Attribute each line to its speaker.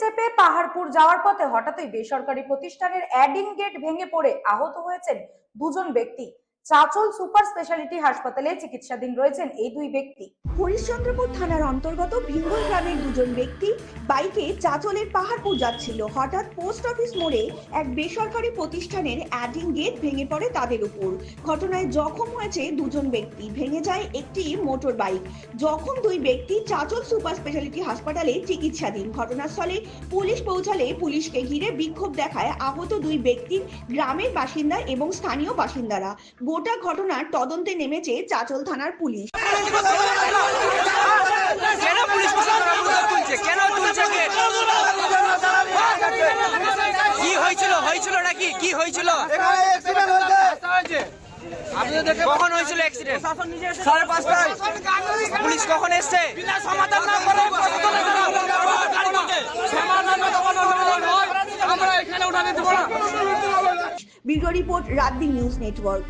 Speaker 1: চেপে পাহাড়পুর যাওয়ার পথে হঠাৎই বেসরকারি প্রতিষ্ঠানের অ্যাডিং গেট ভেঙে পড়ে আহত হয়েছেন দুজন ব্যক্তি। চাঁচল সুপার স্পেশালিটি হাসপাতালে চিকিৎসাধীন রয়েছেন এই দুই ব্যক্তি।
Speaker 2: হরিশ্চন্দ্রপুর থানার অন্তর্গত ভিঙ্গল গ্রামের দুজন ব্যক্তি বাইকে চাঁচলের পাহাড়পুর যাচ্ছিল। হঠাৎ পোস্ট অফিস মোড়ে এক বেসরকারি প্রতিষ্ঠানের অ্যাডিং গেট ভেঙে পড়ে তাদের উপর। ঘটনায় জখম হয়েছে দুজন ব্যক্তি, ভেঙে যায় একটি মোটর বাইক। জখম দুই ব্যক্তি চাঁচল সুপার স্পেশালিটি হাসপাতালে চিকিৎসাধীন। ঘটনাস্থলে পুলিশ পৌঁছালে পুলিশকে ঘিরে বিক্ষোভ দেখায় আহত দুই ব্যক্তির গ্রামের বাসিন্দা এবং স্থানীয় বাসিন্দারা। গোটা ঘটনার তদন্তে নেমেছে চাঁচল থানার পুলিশ।
Speaker 3: কখন হয়েছিল অ্যাক্সিডেন্ট? 5:30টায়। পুলিশ কখন এসছে?
Speaker 2: Bureau report, রাতদিন news network.